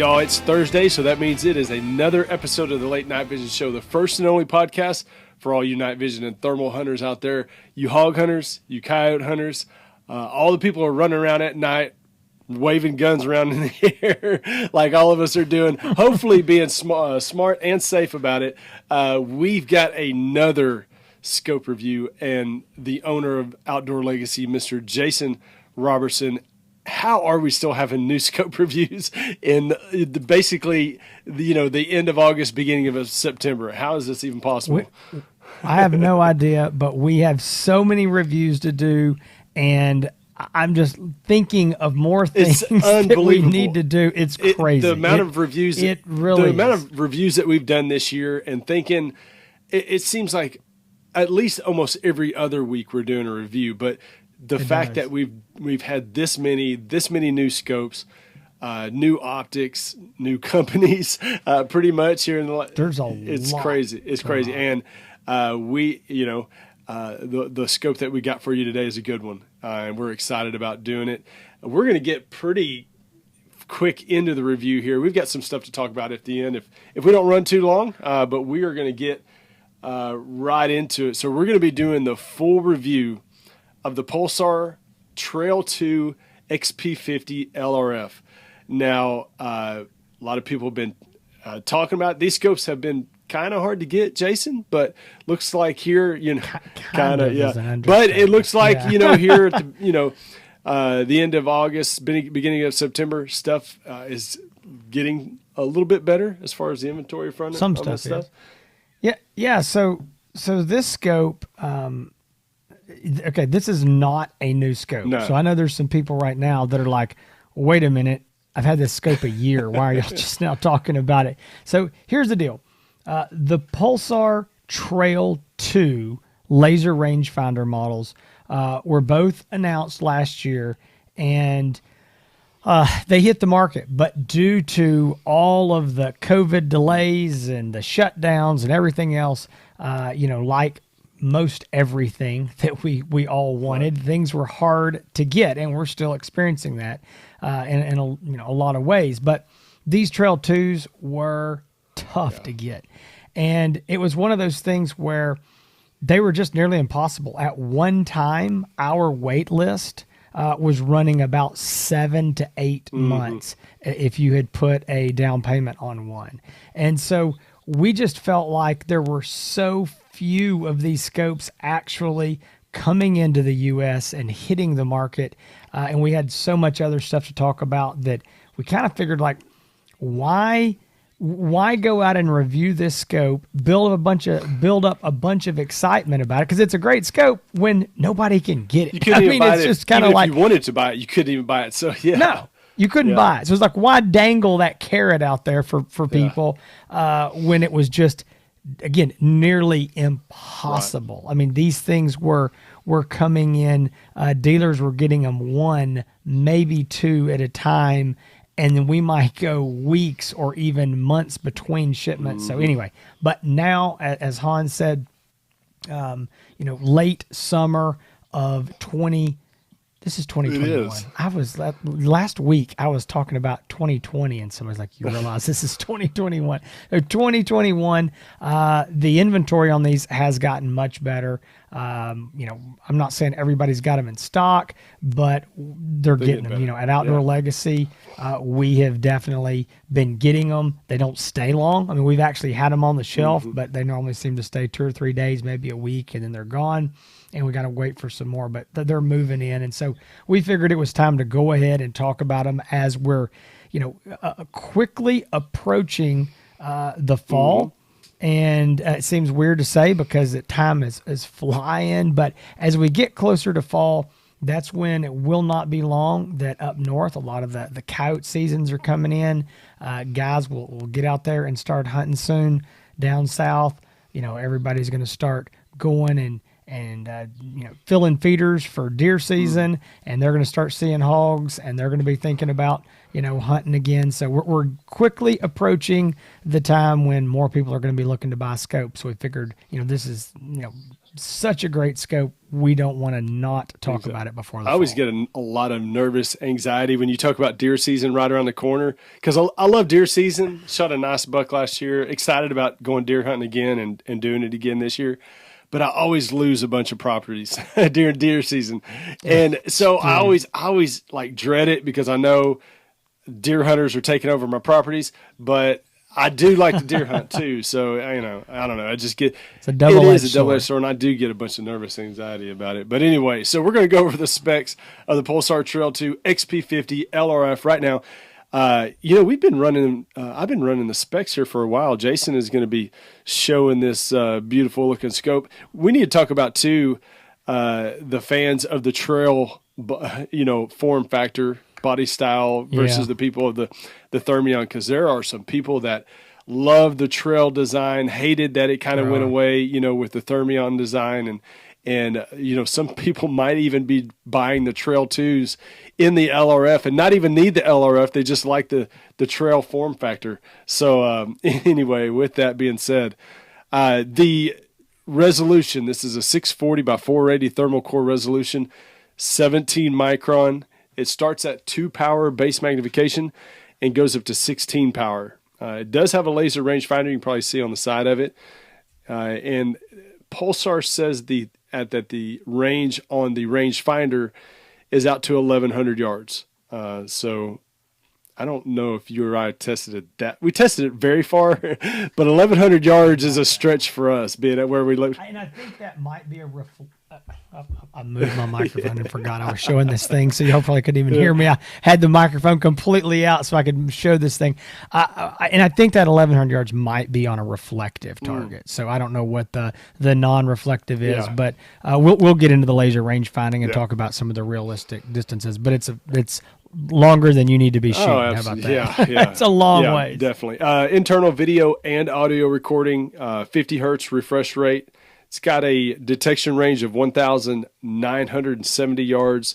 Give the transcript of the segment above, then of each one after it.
y'all. It's Thursday, so that means it is another episode of the Late Night Vision Show, the first and only podcast for all you night vision and thermal hunters out there, you hog hunters, you coyote hunters, all the people who are running around at night, waving guns around in the air like all of us are doing, hopefully being smart and safe about it. We've got another scope review, and the owner of Outdoor Legacy, Mr. Jason Robertson. How are we still having new scope reviews in basically, the end of August, beginning of September? How is this even possible? I have no idea, but we have so many reviews to do, and I'm just thinking of more things that we need to do. It's crazy. The amount of reviews, the amount of reviews that we've done this year, and thinking, it seems like at least almost every other week we're doing a review, but the fact that we've had this many new scopes, new optics, new companies, pretty much here in the. There's it's lot. Crazy. It's crazy, and the scope that we got for you today is a good one, and we're excited about doing it. We're going to get pretty quick into the review here. We've got some stuff to talk about at the end if we don't run too long, but we are going to get right into it. So we're going to be doing the full review of the Pulsar Trail 2 XP50 LRF. Now, a lot of people have been talking about these scopes. Have been kind of hard to get, Jason, but looks like here, kind of, yeah. But it looks like, here at the end of August, beginning of September, stuff is getting a little bit better as far as the inventory front. Some stuff. Yeah. So this scope, okay, this is not a new scope. No. So I know there's some people right now that are like, wait a minute, I've had this scope a year. Why are y'all just now talking about it? So here's the deal. The Pulsar Trail 2 laser rangefinder models were both announced last year, and they hit the market. But due to all of the COVID delays and the shutdowns and everything else, like most everything that we all wanted, things were hard to get, and we're still experiencing that in a lot of ways. But these Trail 2s were tough to get, and it was one of those things where they were just nearly impossible. At one time, our wait list was running about 7 to 8 months if you had put a down payment on one. And so we just felt like there were so few of these scopes actually coming into the U.S. and hitting the market, and we had so much other stuff to talk about that we kind of figured, like, why go out and review this scope, build up a bunch of excitement about it, because it's a great scope when nobody can get it. You couldn't even buy it's it. Just kind of like, if you wanted to buy it, you couldn't even buy it. So yeah, no, you couldn't buy it. So it's like, why dangle that carrot out there for people when it was just, again, nearly impossible. Right. I mean, these things were coming in. Dealers were getting them 1, maybe 2 at a time, and then we might go weeks or even months between shipments. So anyway, but now, as Hans said, late summer of this is 2021. It is. I was last week I was talking about 2020, and somebody's like, you realize this is 2021. 2021, the inventory on these has gotten much better. I'm not saying everybody's got them in stock, but they're getting them. At Outdoor Legacy, we have definitely been getting them. They don't stay long. I mean, we've actually had them on the shelf, but they normally seem to stay 2 or 3 days, maybe a week, and then they're gone. And we got to wait for some more, but they're moving in. And so we figured it was time to go ahead and talk about them as we're, quickly approaching the fall. And it seems weird to say because the time is flying, but as we get closer to fall, that's when it will not be long that up north, a lot of the coyote seasons are coming in. Guys will get out there and start hunting soon. Down south, everybody's going to start going and filling feeders for deer season, and they're going to start seeing hogs, and they're going to be thinking about, hunting again. So we're quickly approaching the time when more people are going to be looking to buy scopes. So we figured, this is, such a great scope. We don't want to not talk about it before the I always fall. get a lot of nervous anxiety when you talk about deer season right around the corner, because I love deer season. Shot a nice buck last year. Excited about going deer hunting again and doing it again this year. But I always lose a bunch of properties during deer season. And so I always like dread it, because I know deer hunters are taking over my properties, but I do like to deer hunt too. So, you know, I don't know. I just get, It's a double-edged it is a double-edged sword, and I do get a bunch of nervous anxiety about it. But anyway, so we're going to go over the specs of the Pulsar Trail 2 XP50 LRF right now. You know, we've been running, I've been running the specs here for a while. Jason is going to be showing this beautiful looking scope. We need to talk about too, the fans of the trail, you know, form factor, body style versus the people of the Thermion, because there are some people that love the trail design, hated that it kind of went away, you know, with the Thermion design, and you know, some people might even be buying the Trail 2s in the LRF and not even need the LRF. They just like the trail form factor. So anyway, with that being said, the resolution, this is a 640 by 480 thermal core resolution, 17 micron. It starts at 2 power base magnification and goes up to 16 power. It does have a laser rangefinder. You can probably see on the side of it. And Pulsar says that the range on the rangefinder is out to 1,100 yards. So I don't know if you or I tested it. We tested it very far, but 1,100 yards is a stretch for us, being at where we look. And I think that might be a I moved my microphone and forgot I was showing this thing, so you hopefully couldn't even hear me. I had the microphone completely out so I could show this thing. And I think that 1,100 yards might be on a reflective target. So I don't know what the non-reflective is, but we'll get into the laser range finding and talk about some of the realistic distances. But it's longer than you need to be shooting. How about that? Yeah. It's a long way. Definitely. Internal video and audio recording, 50 hertz refresh rate. It's got a detection range of 1,970 yards.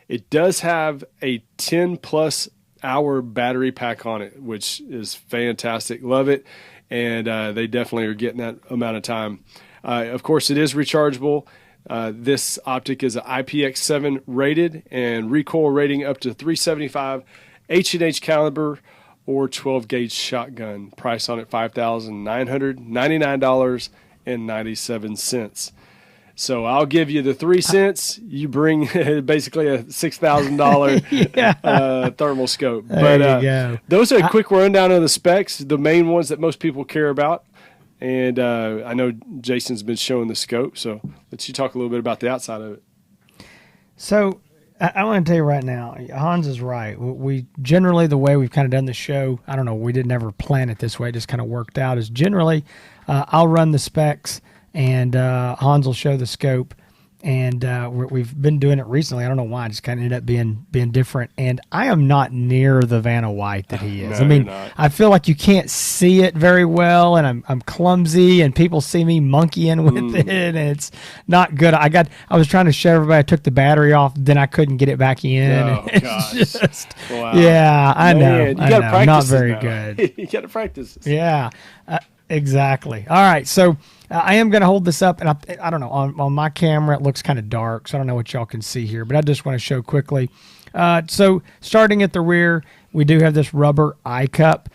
It does have a 10+ hour battery pack on it, which is fantastic. Love it. And they definitely are getting that amount of time. Of course, it is rechargeable. This optic is an IPX7 rated and recoil rating up to 375, H&H caliber or 12 gauge shotgun. Price on it $5,999.97. So I'll give you the 3 cents. You bring basically a $6,000 thermal scope. But those are a quick rundown of the specs, the main ones that most people care about. And I know Jason's been showing the scope, so let's you talk a little bit about the outside of it. So I want to tell you right now, Hans is right. We generally, the way we've kind of done the show, I don't know, we didn't ever plan it this way, it just kind of worked out, is generally I'll run the specs and Hans will show the scope. And we've been doing it recently. I don't know why. It just kind of ended up being different. And I am not near the Vanna White that he is. No, I mean, I feel like you can't see it very well, and I'm clumsy, and people see me monkeying with it, and it's not good. I was trying to show everybody I took the battery off, then I couldn't get it back in. Oh, gosh. Just, wow. Yeah, I know. You got to practice. Not very good. You got to practice. Yeah, exactly. All right, so I am going to hold this up, and I don't know, on my camera it looks kind of dark, so I don't know what y'all can see here, but I just want to show quickly. So starting at the rear, we do have this rubber eye cup.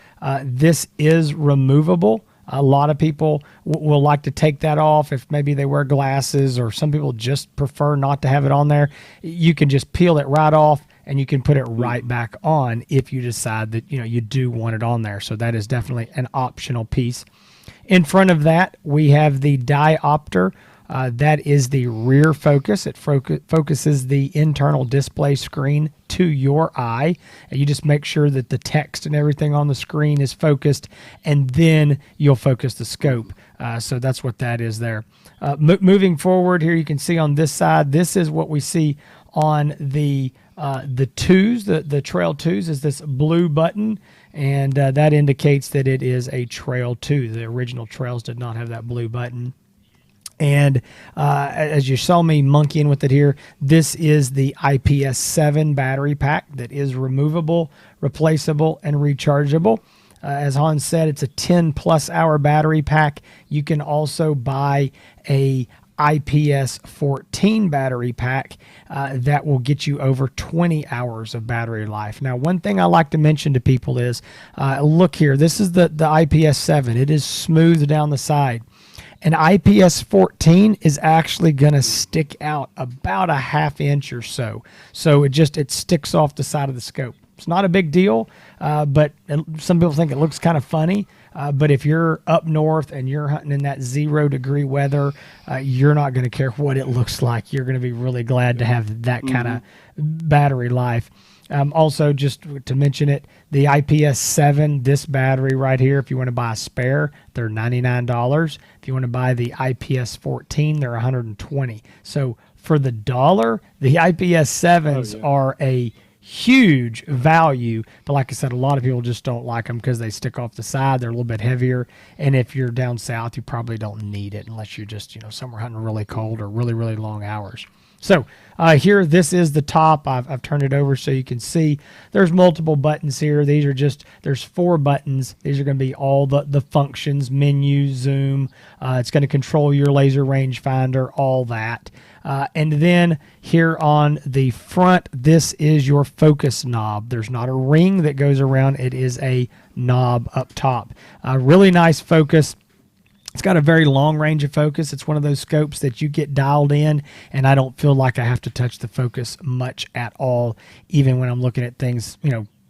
This is removable. A lot of people will like to take that off if maybe they wear glasses, or some people just prefer not to have it on there. You can just peel it right off, and you can put it right back on if you decide that you do want it on there. So that is definitely an optional piece. In front of that, we have the diopter. That is the rear focus. It focuses the internal display screen to your eye. You just make sure that the text and everything on the screen is focused, and then you'll focus the scope. So that's what that is there. Moving forward here, you can see on this side, this is what we see on the twos, the Trail 2s, is this blue button, and that indicates that it is a Trail 2. The original Trails did not have that blue button. And as you saw me monkeying with it here, this is the IPS7 battery pack that is removable, replaceable, and rechargeable. As Hans said, it's a 10+ hour battery pack. You can also buy a IPS14 battery pack that will get you over 20 hours of battery life. Now, one thing I like to mention to people is, look here, this is the IPS7. It is smooth down the side. An IPS14 is actually going to stick out about a ½ inch or so. So it sticks off the side of the scope. It's not a big deal, but some people think it looks kind of funny. But if you're up north and you're hunting in that 0-degree weather, you're not going to care what it looks like. You're going to be really glad to have that kind of battery life. Also, just to mention it, the IPS7, this battery right here, if you want to buy a spare, they're $99. If you want to buy the IPS14, they're $120. So for the $1, the IPS7s are a huge value, but like I said, a lot of people just don't like them because they stick off the side. They're a little bit heavier, and if you're down south, you probably don't need it unless you're just somewhere hunting really cold or really, really long hours. So here, this is the top. I've turned it over so you can see there's multiple buttons here. These are there's 4 buttons. These are going to be all the functions, menu, zoom. It's going to control your laser rangefinder, all that. And then here on the front, this is your focus knob. There's not a ring that goes around. It is a knob up top. Really nice focus. It's got a very long range of focus. It's one of those scopes that you get dialed in, and I don't feel like I have to touch the focus much at all, even when I'm looking at things,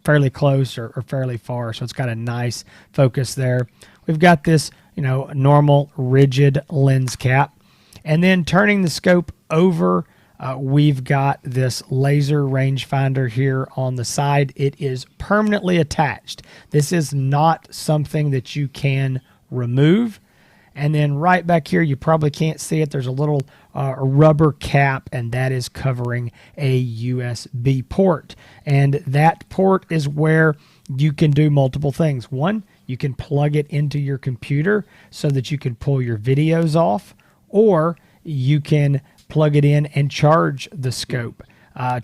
fairly close or fairly far. So it's got a nice focus there. We've got this, normal rigid lens cap. And then turning the scope over, we've got this laser rangefinder here on the side. It is permanently attached. This is not something that you can remove. And then right back here, you probably can't see it. There's a little rubber cap, and that is covering a USB port. And that port is where you can do multiple things. One, you can plug it into your computer so that you can pull your videos off, or you can plug it in and charge the scope,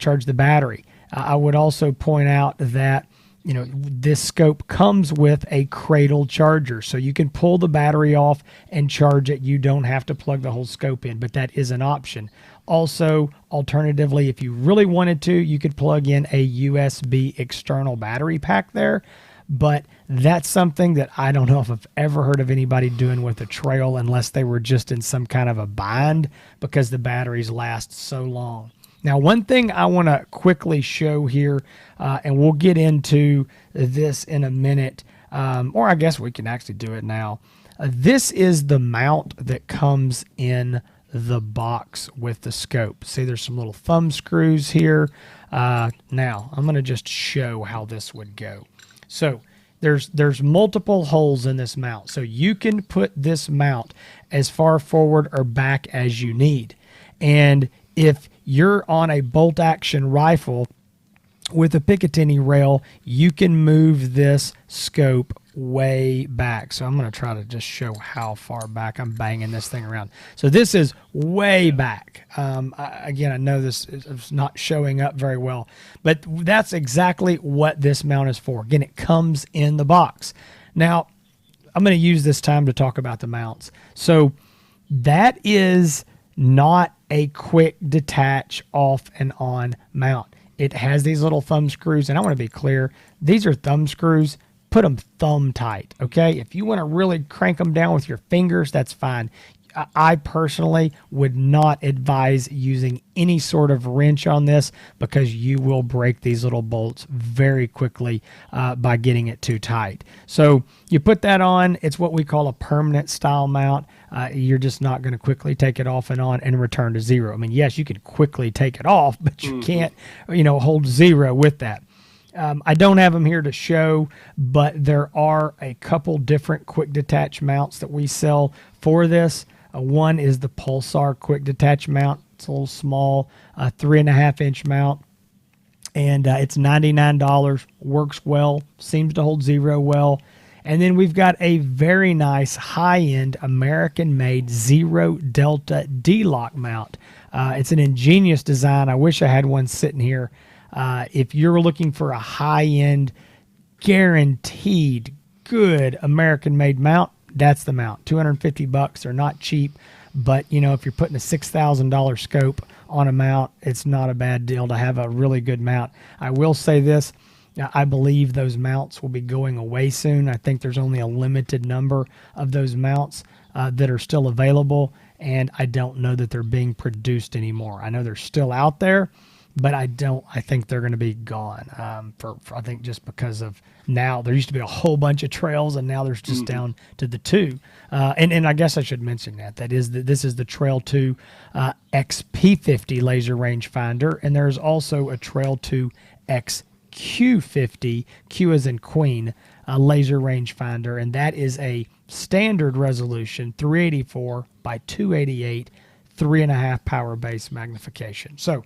charge the battery. I would also point out that this scope comes with a cradle charger, so you can pull the battery off and charge it. You don't have to plug the whole scope in, but that is an option. Also, alternatively, if you really wanted to, you could plug in a USB external battery pack there, but that's something that I don't know if I've ever heard of anybody doing with a Trail unless they were just in some kind of a bind because the batteries last so long. Now, one thing I want to quickly show here, and we'll get into this in a minute, or I guess we can actually do it now. This is the mount that comes in the box with the scope. See, there's some little thumb screws here. Now, I'm going to just show how this would go. So there's multiple holes in this mount. So you can put this mount as far forward or back as you need. And if you're on a bolt action rifle with a Picatinny rail, you can move this scope way back. So I'm going to try to just show how far back I'm banging this thing around. So this is way back. Again, I know this is not showing up very well, but that's exactly what this mount is for. Again, it comes in the box. Now, I'm going to use this time to talk about the mounts. So that is not a quick detach off and on mount. It has these little thumb screws, and I want to be clear, these are thumb screws. Put them thumb tight, okay? If you want to really crank them down with your fingers, that's fine. I personally would not advise using any sort of wrench on this because you will break these little bolts very quickly by getting it too tight. So you put that on. It's what we call a permanent style mount. You're just not going to quickly take it off and on and return to zero. I mean, yes, you can quickly take it off, but you can't, hold zero with that. I don't have them here to show, but there are a couple different quick detach mounts that we sell for this. One is the Pulsar quick detach mount. It's a little small, 3.5-inch mount, and it's $99. Works well, seems to hold zero well. And then we've got a very nice high-end American-made Zero Delta D-Lock mount. It's an ingenious design. I wish I had one sitting here. If you're looking for a high-end, guaranteed, good American-made mount, that's the mount. $250. They're not cheap, But, you know, if you're putting a $6,000 scope on a mount, it's not a bad deal to have a really good mount. I will say this. I believe those mounts will be going away soon. I think there's only a limited number of those mounts that are still available, and I don't know that they're being produced anymore. I know they're still out there, but I think they're going to be gone for I think just because of now there used to be a whole bunch of trails and now there's just down to the two. And I guess I should mention this is the Trail 2 XP50 laser rangefinder, and there's also a Trail 2 XQ50, Q as in Queen, laser rangefinder, and that is a standard resolution 384 by 288, 3.5 power base magnification. So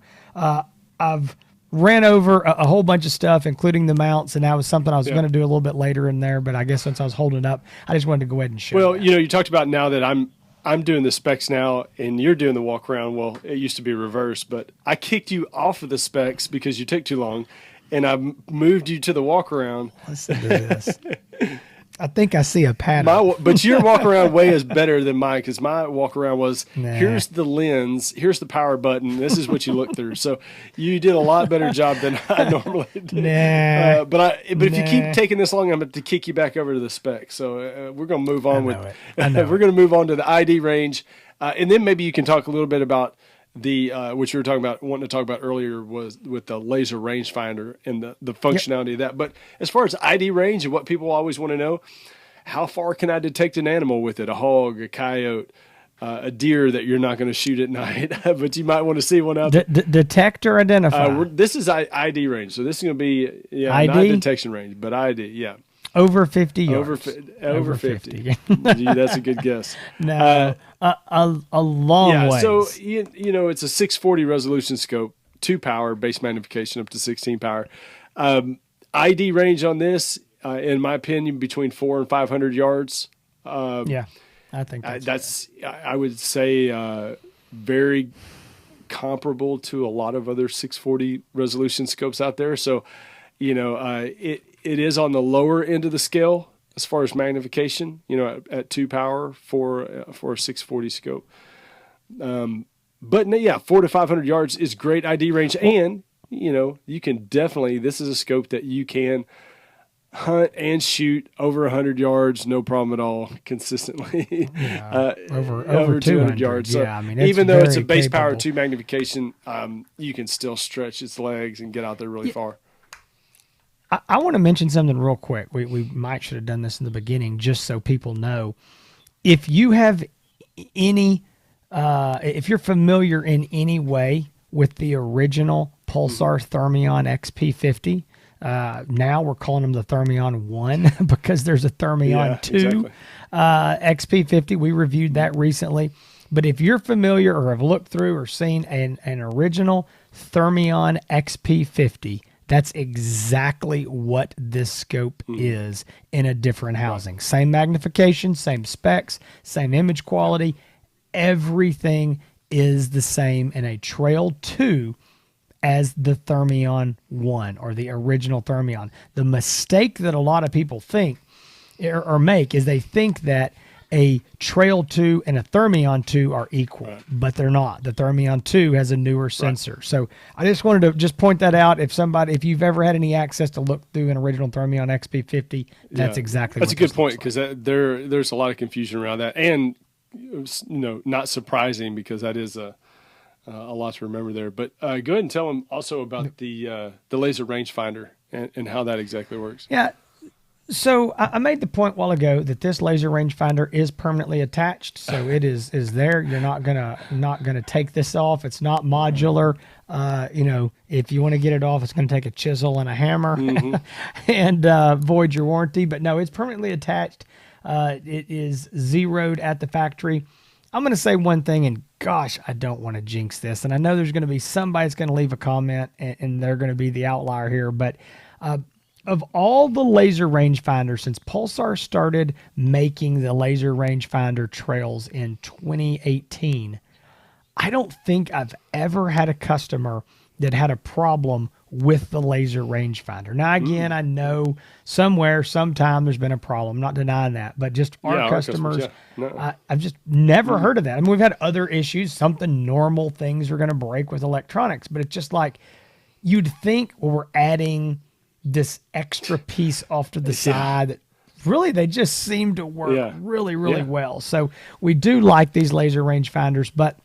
I've ran over a whole bunch of stuff, including the mounts, and that was something I was going to do a little bit later in there, but I guess since I was holding up, I just wanted to go ahead and show you. Well, you know, you talked about now that I'm doing the specs now and you're doing the walk around. Well, it used to be reversed, but I kicked you off of the specs because you took too long, and I moved you to the walk around. Listen to this. I think I see a pattern. But your walk around way is better than mine, because my walk around was here's the lens, here's the power button, this is what you look through. So you did a lot better job than I normally do. But if you keep taking this long, I'm going to kick you back over to the specs. So we're going to move on we're going to move on to the ID range, and then maybe you can talk a little bit about the which you were wanting to talk about earlier was with the laser rangefinder and the functionality of that. But as far as ID range and what people always want to know, how far can I detect an animal with it? A hog, a coyote, a deer that you're not going to shoot at night, but you might want to see one out there. Detect or identify? This is ID range, so this is going to be ID? not detection range, but ID. Yeah. Over 50 yards. Over 50. Gee, that's a good guess. No, a long way. So, you know, it's a 640 resolution scope, 2 power, base magnification up to 16 power. ID range on this, in my opinion, between 400 and 500 yards. I think I would say very comparable to a lot of other 640 resolution scopes out there. So, you know, it is on the lower end of the scale as far as magnification, you know, at 2 power for a 640 scope. But yeah, 400 to 500 yards is great ID range. And, you know, you can definitely, this is a scope that you can hunt and shoot over 100 yards, no problem at all, consistently. Over 200 yards. So I mean, even though it's a base power 2 magnification, you can still stretch its legs and get out there really far. I want to mention something real quick. We might should have done this in the beginning just so people know. If you have any, if you're familiar in any way with the original Pulsar Thermion XP50, now we're calling them the Thermion 1 because there's a Thermion 2 exactly. XP50. We reviewed that recently. But if you're familiar or have looked through or seen an original Thermion XP50, that's exactly what this scope is in a different housing. Right. Same magnification, same specs, same image quality. Everything is the same in a Trail 2 as the Thermion 1 or the original Thermion. The mistake that a lot of people think or make is they think that a Trail 2 and a Thermion 2 are equal, but they're not. The Thermion 2 has a newer sensor. Right. So I just wanted to just point that out. If you've ever had any access to look through an original Thermion XP50, that's exactly that's a good point, because there's a lot of confusion around that, and you know, not surprising because that is a lot to remember there. But go ahead and tell them also about the laser rangefinder and how that exactly works. Yeah. So I made the point a while ago that this laser rangefinder is permanently attached, so it is there. You're not gonna take this off. It's not modular. You know, if you want to get it off, it's going to take a chisel and a hammer and void your warranty. But no, it's permanently attached. It is zeroed at the factory. I'm going to say one thing, and gosh, I don't want to jinx this. And I know there's going to be somebody that's going to leave a comment, and they're going to be the outlier here, but. Of all the laser rangefinders, since Pulsar started making the laser rangefinder trails in 2018, I don't think I've ever had a customer that had a problem with the laser rangefinder. Now, again, I know somewhere, sometime there's been a problem. I'm not denying that, but just our customers, I've just never heard of that. I mean, we've had other issues, something normal, things are going to break with electronics, but it's just like you'd think, well, we're adding this extra piece off to the side that really they just seem to work really well. So we do like these laser rangefinders, but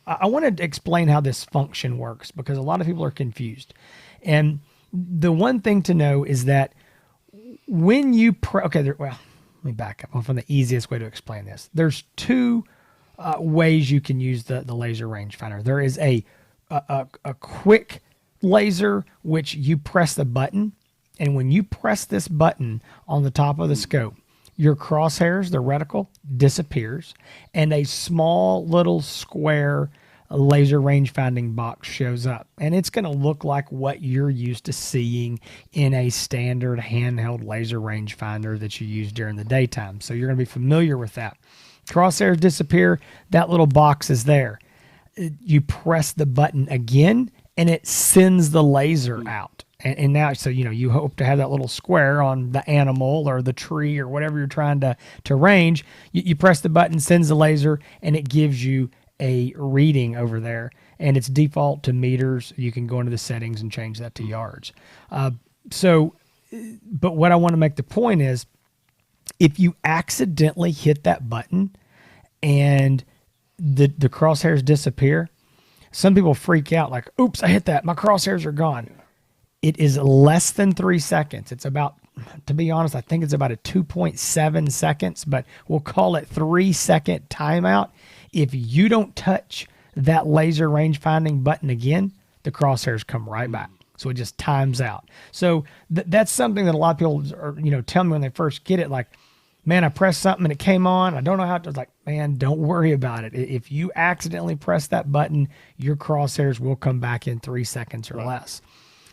I wanted to explain how this function works because a lot of people are confused. And the one thing to know is that when you let me back up. I'm from the easiest way to explain this. There's two ways you can use the laser rangefinder. There is a quick laser, which you press the button, and when you press this button on the top of the scope, your crosshairs, the reticle, disappears, and a small little square laser rangefinding box shows up. And it's going to look like what you're used to seeing in a standard handheld laser rangefinder that you use during the daytime. So you're going to be familiar with that. Crosshairs disappear, that little box is there. You press the button again, and it sends the laser out. And now, so, you hope to have that little square on the animal or the tree or whatever you're trying to range. You press the button, sends the laser, and it gives you a reading over there. And it's default to meters. You can go into the settings and change that to yards. But what I want to make the point is, if you accidentally hit that button and the crosshairs disappear, some people freak out like, oops, I hit that. My crosshairs are gone. It is less than 3 seconds. It's about, to be honest, I think it's about a 2.7 seconds, but we'll call it 3-second timeout. If you don't touch that laser rangefinding button again, the crosshairs come right back. So it just times out. So that's something that a lot of people are, tell me when they first get it, like, man, I pressed something and it came on. I don't know how to. I was like, man, don't worry about it. If you accidentally press that button, your crosshairs will come back in 3 seconds or less.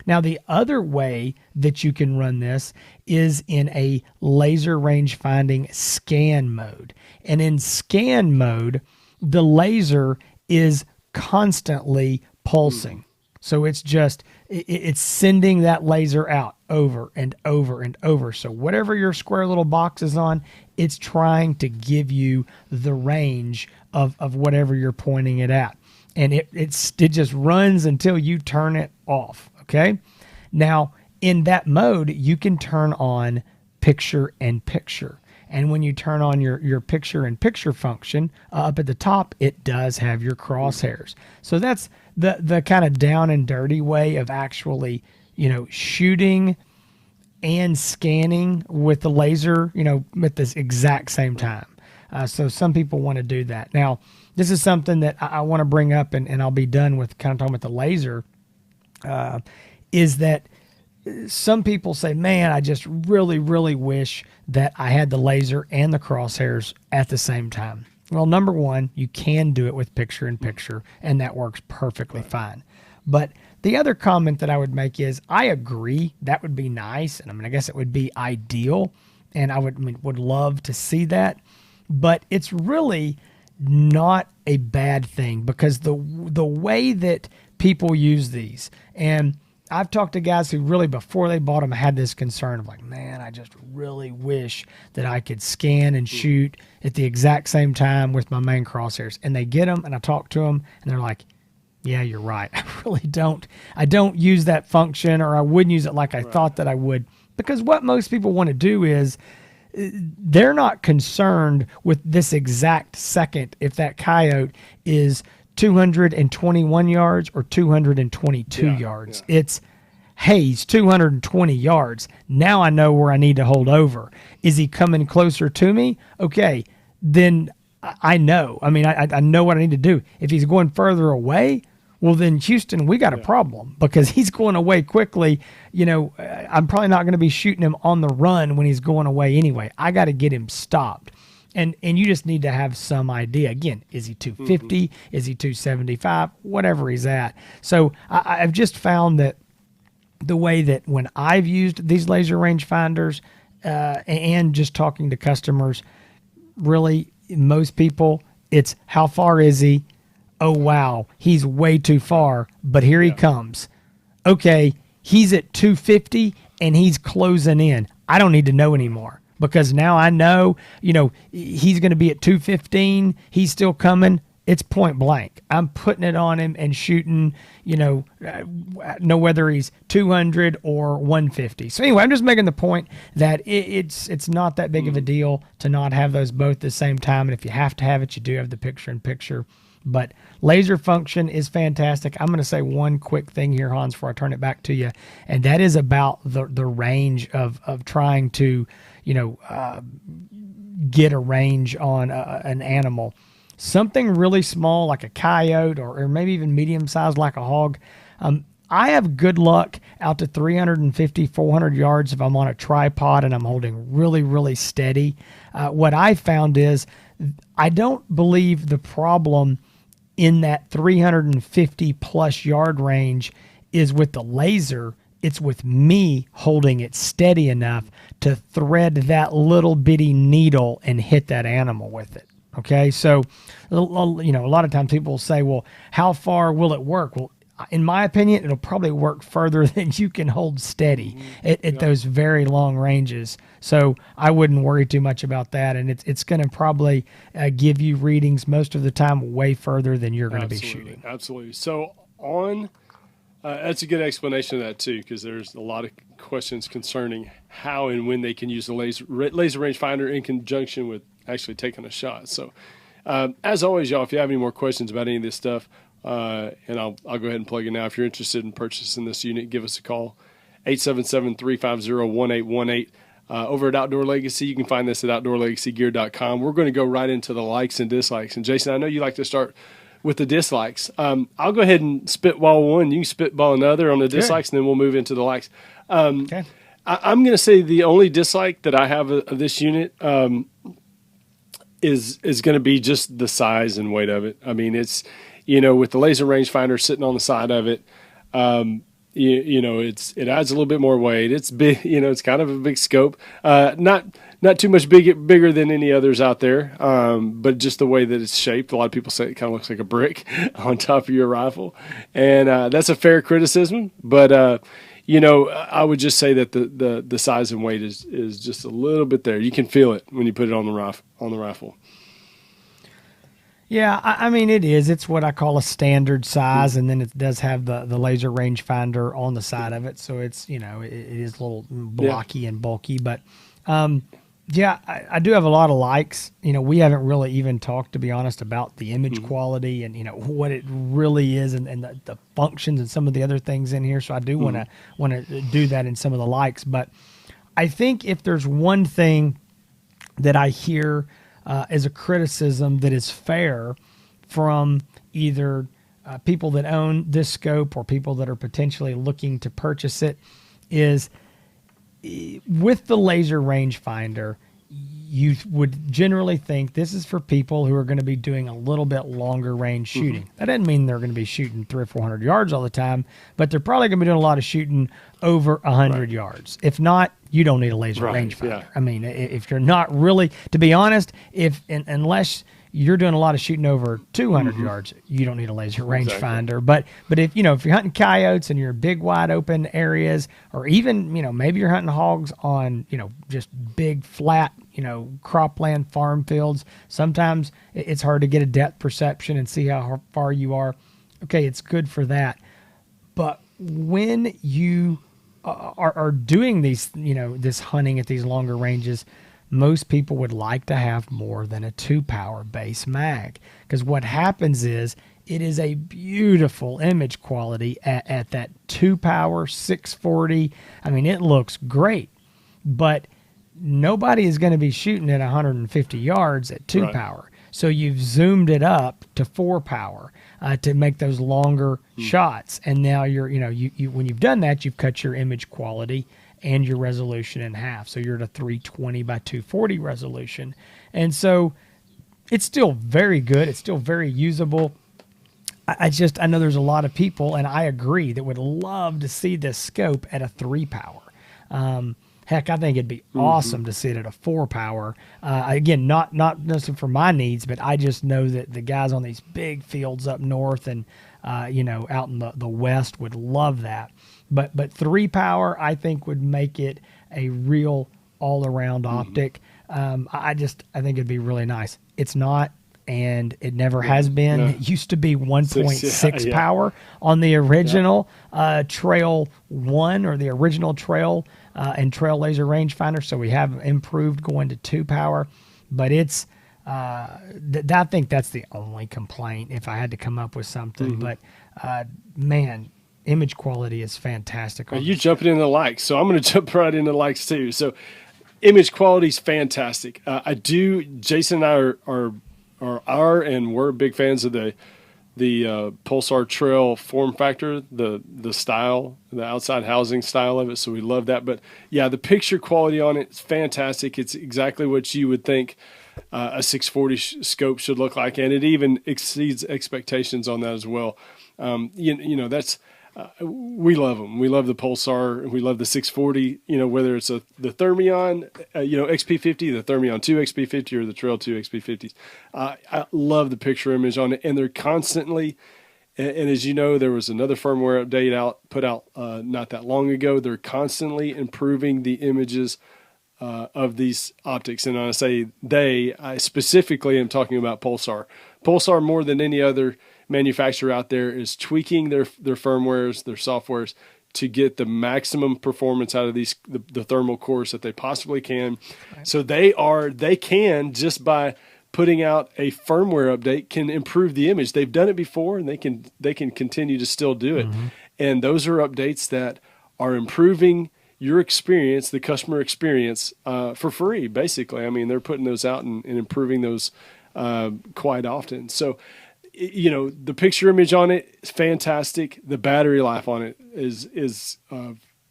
Now, the other way that you can run this is in a laser range-finding scan mode. And in scan mode, the laser is constantly pulsing. So it's sending that laser out over and over and over. So whatever your square little box is on, it's trying to give you the range of whatever you're pointing it at. And it just runs until you turn it off. Okay. Now, in that mode, you can turn on picture in picture. And when you turn on your picture in picture function up at the top, it does have your crosshairs. So that's the kind of down and dirty way of actually, shooting and scanning with the laser, at this exact same time. So some people want to do that. Now, this is something that I want to bring up, and I'll be done with kind of talking about the laser. Is that some people say, man, I just really, really wish that I had the laser and the crosshairs at the same time. Well, number one, you can do it with picture in picture, and that works perfectly fine. But the other comment that I would make is, I agree that would be nice, and I guess it would be ideal, and I would love to see that. But it's really not a bad thing, because the way that people use these, and I've talked to guys who really, before they bought them, had this concern of like, man, I just really wish that I could scan and shoot at the exact same time with my main crosshairs. And they get them, and I talk to them, and they're like, yeah, you're right. I really don't. I don't use that function, or I wouldn't use it like I thought that I would. Because what most people want to do is, they're not concerned with this exact second if that coyote is 221 yards or 222 yards. Yeah. It's, hey, he's 220 yards. Now I know where I need to hold over. Is he coming closer to me? Okay, then I know. I mean, I know what I need to do. If he's going further away, well, then Houston, we got a problem, because he's going away quickly. I'm probably not going to be shooting him on the run when he's going away anyway. I got to get him stopped. And you just need to have some idea. Again, is he 250? Is he 275? Whatever he's at. So I've just found that the way that when I've used these laser rangefinders and just talking to customers, really, most people, it's how far is he? Oh, wow, he's way too far, but here he comes. okay, he's at 250 and he's closing in. I don't need to know anymore because now I know, he's going to be at 215. He's still coming. It's point blank. I'm putting it on him and shooting, know whether he's 200 or 150. So anyway, I'm just making the point that it's not that big of a deal to not have those both at the same time. And if you have to have it, you do have the picture-in-picture. But laser function is fantastic. I'm going to say one quick thing here, Hans, before I turn it back to you, and that is about the range of trying to, get a range on an animal. Something really small like a coyote or maybe even medium sized like a hog. I have good luck out to 350, 400 yards if I'm on a tripod and I'm holding really, really steady. What I found is I don't believe the problem in that 350 plus yard range is with the laser. It's with me holding it steady enough to thread that little bitty needle and hit that animal with it. Okay, so a lot of times people will say, well, how far will it work? Well, in my opinion, it'll probably work further than you can hold steady at those very long ranges. So I wouldn't worry too much about that, and it's going to probably give you readings most of the time way further than you're going to be shooting. Absolutely. So that's a good explanation of that too, because there's a lot of questions concerning how and when they can use the laser rangefinder in conjunction with actually taking a shot. So as always, y'all, if you have any more questions about any of this stuff, and I'll go ahead and plug it now. If you're interested in purchasing this unit, give us a call, 877-350-1818. Over at Outdoor Legacy, you can find this at outdoorlegacygear.com. We're going to go right into the likes and dislikes. And Jason, I know you like to start with the dislikes. I'll go ahead and spitball one. You can spitball another on the dislikes, and then we'll move into the likes. Okay. I'm going to say the only dislike that I have of this unit is going to be just the size and weight of it. I mean, it's, with the laser rangefinder sitting on the side of it, it adds a little bit more weight. It's big, it's kind of a big scope. Not too much bigger than any others out there, but just the way that it's shaped. A lot of people say it kind of looks like a brick on top of your rifle, and that's a fair criticism. But I would just say that the size and weight is just a little bit there. You can feel it when you put it on the rifle. Yeah, I mean, it is. It's what I call a standard size, and then it does have the laser rangefinder on the side of it. So it's, it is a little blocky and bulky. But, I do have a lot of likes. We haven't really even talked, to be honest, about the image quality and, what it really is and the functions and some of the other things in here. So I do want to do that in some of the likes. But I think if there's one thing that I hear as a criticism that is fair from either people that own this scope or people that are potentially looking to purchase it, is with the laser rangefinder, you would generally think this is for people who are going to be doing a little bit longer range shooting. That doesn't mean they're going to be shooting 300 or 400 yards all the time, but they're probably going to be doing a lot of shooting over 100 yards. If not, you don't need a laser rangefinder. Yeah. I mean, if you're not really, to be honest, unless you're doing a lot of shooting over 200 yards, you don't need a laser rangefinder. But if if you're hunting coyotes and you're in big wide open areas, or even maybe you're hunting hogs on just big flat cropland farm fields, sometimes it's hard to get a depth perception and see how far you are. Okay, it's good for that. But when you are doing these this hunting at these longer ranges, most people would like to have more than a 2-power base mag, because what happens is it is a beautiful image quality at that 2-power 640. I mean, it looks great, but nobody is going to be shooting at 150 yards at 2-power. So you've zoomed it up to 4-power to make those longer shots, and now you're you when you've done that, you've cut your image quality and your resolution in half. So you're at a 320 by 240 resolution. And so it's still very good. It's still very usable. I know there's a lot of people, and I agree, that would love to see this scope at a 3-power. Heck, I think it'd be awesome to see it at a 4-power. Again, not necessarily for my needs, but I just know that the guys on these big fields up north and out in the west would love that. But 3 power, I think, would make it a real all-around optic. I think it'd be really nice. It's not, and it never has been. No. It used to be 1.6 yeah. power on the original Trail 1, or the original Trail and Trail Laser Rangefinder. So we have improved going to 2 power, but it's I think that's the only complaint if I had to come up with something. But man, image quality is fantastic. You jumping into the likes, so I'm going to jump right into the likes too. So image quality is fantastic. Jason and I and we're big fans of the Pulsar Trail form factor, the style, the outside housing style of it. So we love that. But yeah, the picture quality on it is fantastic. It's exactly what you would think a 640 scope should look like, and it even exceeds expectations on that as well. That's we love them. We love the Pulsar. We love the 640. Whether it's the Thermion, XP50, the Thermion 2 XP50, or the Trail 2 XP50s. I love the picture image on it, and they're constantly. And as you know, there was another firmware update put out not that long ago. They're constantly improving the images of these optics. And when I say I specifically am talking about Pulsar. Pulsar, more than any other manufacturer out there, is tweaking their firmwares, their softwares, to get the maximum performance out of the thermal cores that they possibly can. Right. So they can, just by putting out a firmware update, can improve the image. They've done it before, and they can continue to still do it. And those are updates that are improving your experience, the customer experience, for free, basically. I mean, they're putting those out and improving those quite often. So, the picture image on it is fantastic. The battery life on it is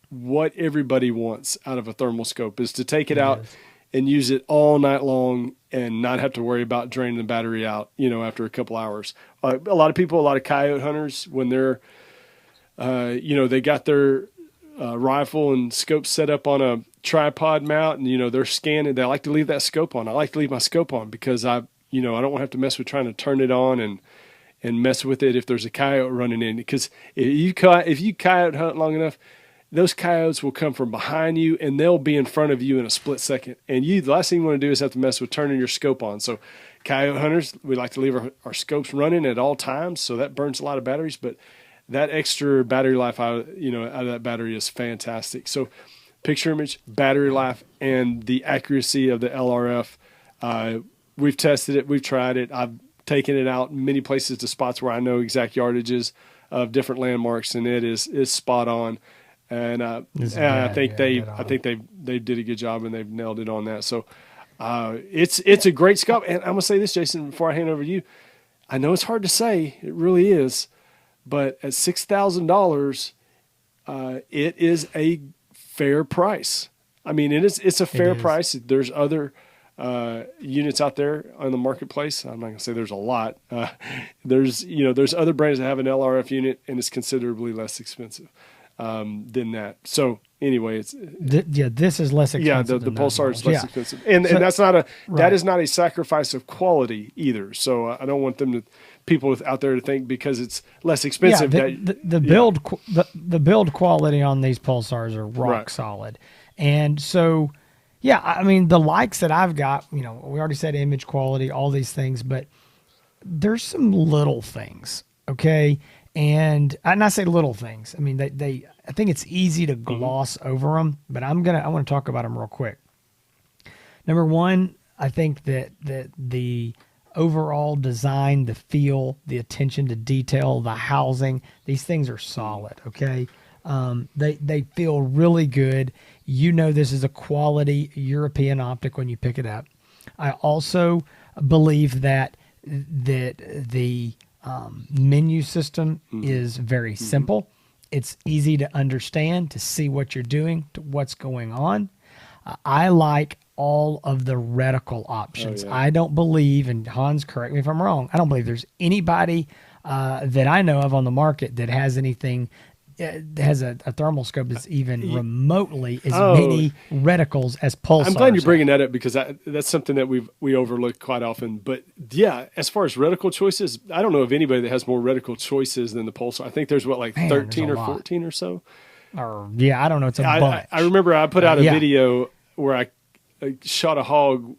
what everybody wants out of a thermal scope, is to take it out and use it all night long and not have to worry about draining the battery out, after a couple hours. A lot of coyote hunters, when they're, they got their rifle and scope set up on a tripod mount, and they're scanning. They like to leave that scope on. I like to leave my scope on because I don't want to have to mess with trying to turn it on and mess with it if there's a coyote running in. Because if you coyote hunt long enough, those coyotes will come from behind you and they'll be in front of you in a split second. And the last thing you want to do is have to mess with turning your scope on. So coyote hunters, we like to leave our scopes running at all times, so that burns a lot of batteries, but that extra battery life out of that battery is fantastic. So picture image, battery life, and the accuracy of the LRF. We've tested it. We've tried it. I've taken it out in many places to spots where I know exact yardages of different landmarks, and it is spot on. And I think they did a good job, and they've nailed it on that. So it's a great scope. And I'm gonna say this, Jason, before I hand over to you. I know it's hard to say. It really is. But at $6,000, it is a fair price. I mean, it's a fair price. There's other units out there on the marketplace. I'm not going to say there's a lot. There's other brands that have an LRF unit, and it's considerably less expensive than that. So anyway, this is less expensive. Yeah, the Pulsar is less expensive, and that's not that is not a sacrifice of quality either. So I don't want people out there to think because it's less expensive. The build quality on these Pulsars are rock solid, and so. Yeah, I mean, the likes that I've got, we already said image quality, all these things, but there's some little things, okay? And I say little things. I mean, I think it's easy to gloss over them, but I want to talk about them real quick. Number one, I think that the overall design, the feel, the attention to detail, the housing, these things are solid, okay? They feel really good. This is a quality European optic when you pick it up. I also believe that the menu system is very simple. It's easy to understand, to see what you're doing, to what's going on. I like all of the reticle options. I don't believe, and Hans, correct me if I'm wrong, I don't believe there's anybody that I know of on the market that has anything has a thermal scope that's even remotely as many reticles as Pulsar. I'm glad you're bringing that up because that's something that we overlook quite often. But yeah, as far as reticle choices, I don't know of anybody that has more reticle choices than the Pulsar. I think there's 13 or 14 or so. or yeah, I don't know. It's a bunch. I remember I put out a yeah. video where I shot a hog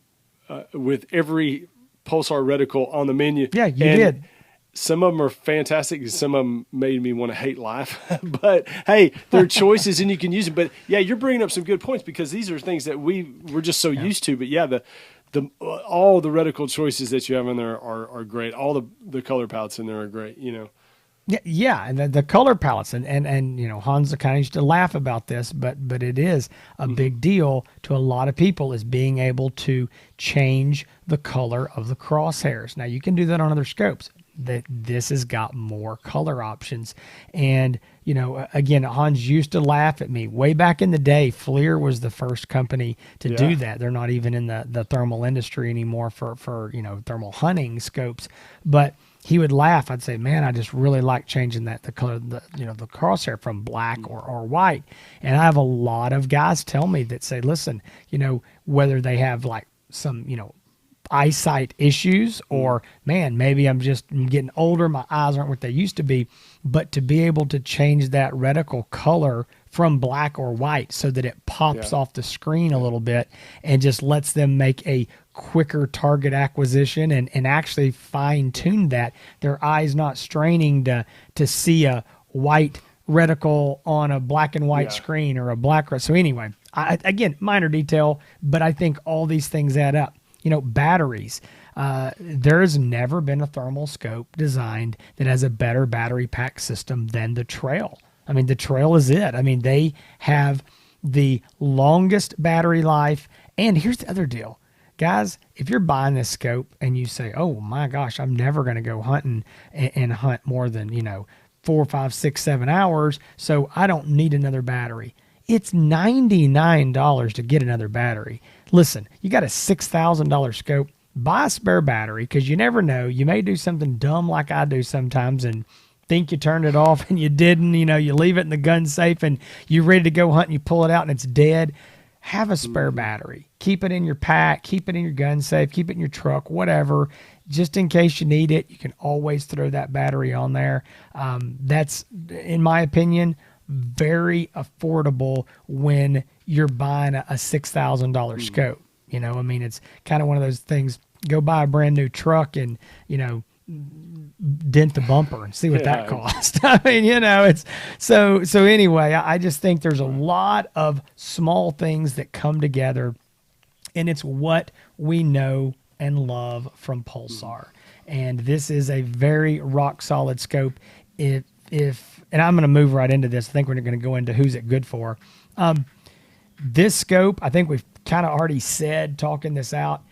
with every Pulsar reticle on the menu. Yeah, you and did. Some of them are fantastic, and some of them made me want to hate life. But hey, they're choices, and you can use them. But yeah, you're bringing up some good points, because these are things that we're just so used to. But yeah, the all the reticle choices that you have in there are great. All the color palettes in there are great. Yeah, and the color palettes, and you know, Hans kind of used to laugh about this, but it is a big deal to a lot of people, is being able to change the color of the crosshairs. Now you can do that on other scopes. This has got more color options, and you know, again, Hans used to laugh at me way back in the day. FLIR was the first company to do that. They're not even in the thermal industry anymore for you know, thermal hunting scopes, but he would laugh. I'd say, man, I just really like changing the color, the crosshair from black or white. And I have a lot of guys tell me that say, listen, you know, whether they have like some, you know, eyesight issues, or man, maybe I'm getting older, my eyes aren't what they used to be, but to be able to change that reticle color from black or white so that it pops off the screen a little bit and just lets them make a quicker target acquisition and actually fine tune that, their eyes not straining to see a white reticle on a black and white screen, or a black. So anyway, again, minor detail, but I think all these things add up. You know, batteries. There has never been a thermal scope designed that has a better battery pack system than the Trail. I mean, the Trail is it. I mean, they have the longest battery life. And here's the other deal. Guys, if you're buying this scope and you say, oh my gosh, I'm never going to go hunting and hunt more than, you know, 4, 5, 6, 7 hours, so I don't need another battery. It's $99 to get another battery. Listen, you got a $6,000 scope, buy a spare battery, because you never know. You may do something dumb like I do sometimes and think you turned it off and you didn't. You know, you leave it in the gun safe and you're ready to go hunt and you pull it out and it's dead. Have a spare battery. Keep it in your pack. Keep it in your gun safe. Keep it in your truck, whatever. Just in case you need it, you can always throw that battery on there. That's, in my opinion, very affordable when you're buying a $6,000 scope. You know, I mean, it's kind of one of those things. Go buy a brand new truck and, you know, dent the bumper and see what that costs. I mean, you know, it's so anyway, I just think there's a lot of small things that come together, and it's what we know and love from Pulsar. And this is a very rock solid scope. If and I'm going to move right into this. I think we're going to go into who's it good for. This scope, I think we've kind of already said, talking this out,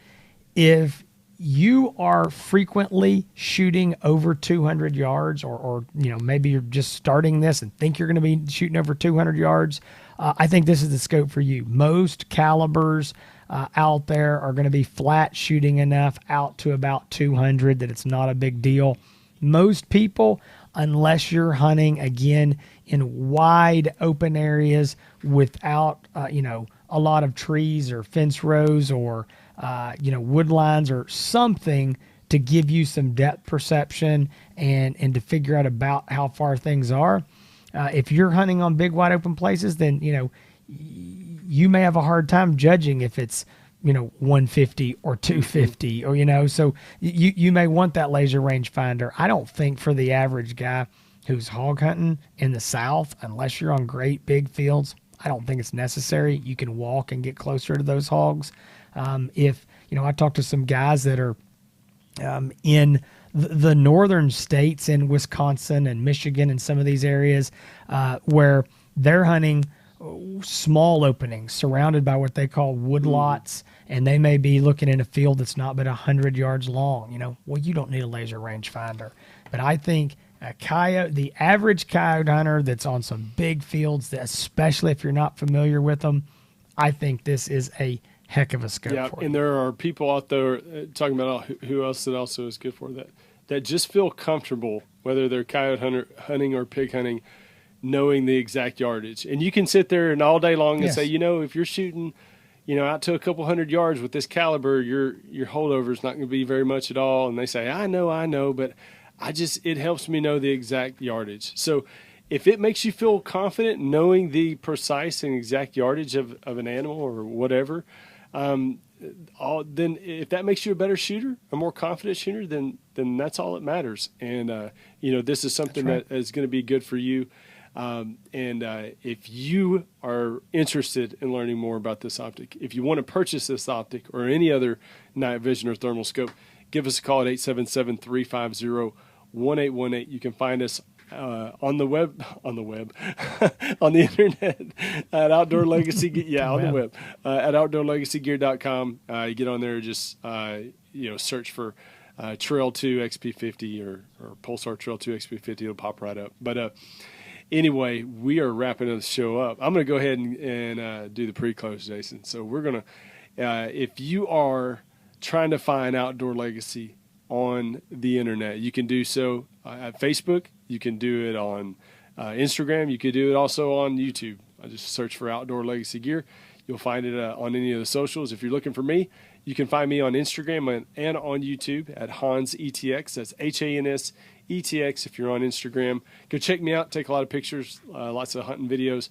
if you are frequently shooting over 200 yards, or you know, maybe you're just starting this and think you're going to be shooting over 200 yards, I think this is the scope for you. Most calibers out there are going to be flat shooting enough out to about 200 that it's not a big deal. Most people, unless you're hunting, again, in wide open areas without, you know, a lot of trees or fence rows or, you know, wood lines or something to give you some depth perception and to figure out about how far things are. If you're hunting on big wide open places, then, you know, you may have a hard time judging if it's, you know, 150 or 250, or, you know, so you may want that laser rangefinder. I don't think for the average guy who's hog hunting in the South, unless you're on great big fields, I don't think it's necessary. You can walk and get closer to those hogs. If, you know, I talked to some guys that are in the northern states, in Wisconsin and Michigan and some of these areas where they're hunting small openings surrounded by what they call wood lots, and they may be looking in a field that's not but 100 yards long. You know, well, you don't need a laser rangefinder. But I think a coyote, the average coyote hunter that's on some big fields, especially if you're not familiar with them, I think this is a heck of a scope for you. And there are people out there talking about who else it also is good for, that just feel comfortable, whether they're coyote hunting or pig hunting, knowing the exact yardage. And you can sit there and all day long and say, you know, if you're shooting, you know, out to a couple 100 yards with this caliber, your holdover is not going to be very much at all. And they say, I know, but it helps me know the exact yardage. So if it makes you feel confident knowing the precise and exact yardage of an animal or whatever, then if that makes you a better shooter, a more confident shooter, then that's all that matters. And this is something that is going to be good for you. If you are interested in learning more about this optic, if you want to purchase this optic or any other night vision or thermal scope, give us a call at 877-350-1818. You can find us on the web, on the internet at Outdoor Legacy. On the web at outdoorlegacygear.com. You get on there, just search for Trail 2 XP50 or Pulsar Trail 2 XP50. It'll pop right up. But anyway, we are wrapping the show up. I'm going to go ahead and do the pre-close, Jason. So we're going to, if you are trying to find Outdoor Legacy on the internet, you can do so at Facebook. You can do it on Instagram. You could do it also on YouTube. Just search for Outdoor Legacy Gear. You'll find it on any of the socials. If you're looking for me, you can find me on Instagram and on YouTube at Hans ETX. That's HANS ETX. If you're on Instagram, go check me out. Take a lot of pictures, lots of hunting videos.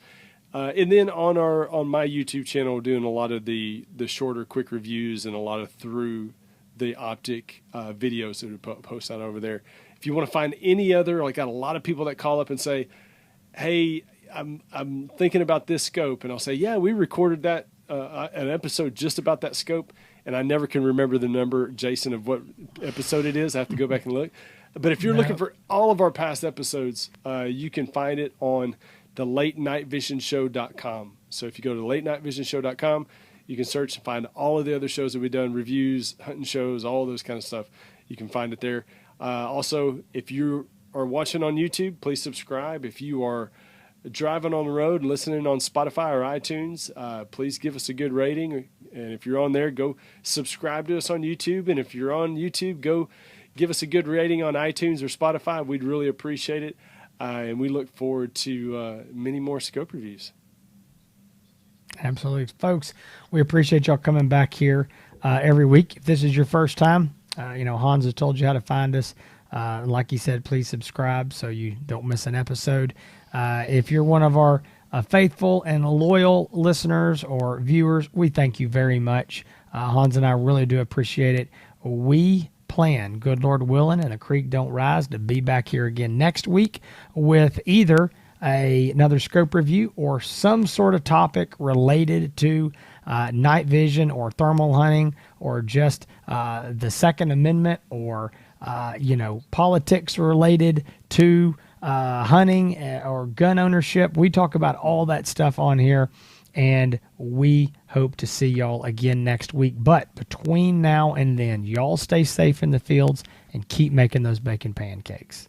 And then on my YouTube channel, we're doing a lot of the shorter, quick reviews and a lot of through the optic videos that we post out over there. If you want to find any other, got a lot of people that call up and say, "Hey, I'm thinking about this scope," and I'll say, "Yeah, we recorded that an episode just about that scope," and I never can remember the number, Jason, of what episode it is. I have to go back and look. But if you're looking for all of our past episodes, you can find it on the latenightvision.show.com. So if you go to latenightvision.show.com, you can search and find all of the other shows that we've done, reviews, hunting shows, all those kind of stuff. You can find it there. Also, if you are watching on YouTube, please subscribe. If you are driving on the road and listening on Spotify or iTunes, please give us a good rating. And if you're on there, go subscribe to us on YouTube. And if you're on YouTube, go give us a good rating on iTunes or Spotify. We'd really appreciate it. And we look forward to many more scope reviews. Absolutely. Folks, we appreciate y'all coming back here every week. If this is your first time, Hans has told you how to find us. Like he said, please subscribe so you don't miss an episode. If you're one of our faithful and loyal listeners or viewers, we thank you very much. Hans and I really do appreciate it. We plan, good Lord willing, and the creek don't rise, to be back here again next week with either another scope review or some sort of topic related to night vision or thermal hunting or just the Second Amendment or politics related to hunting or gun ownership. We talk about all that stuff on here, and we hope to see y'all again next week. But between now and then, y'all stay safe in the fields and keep making those bacon pancakes.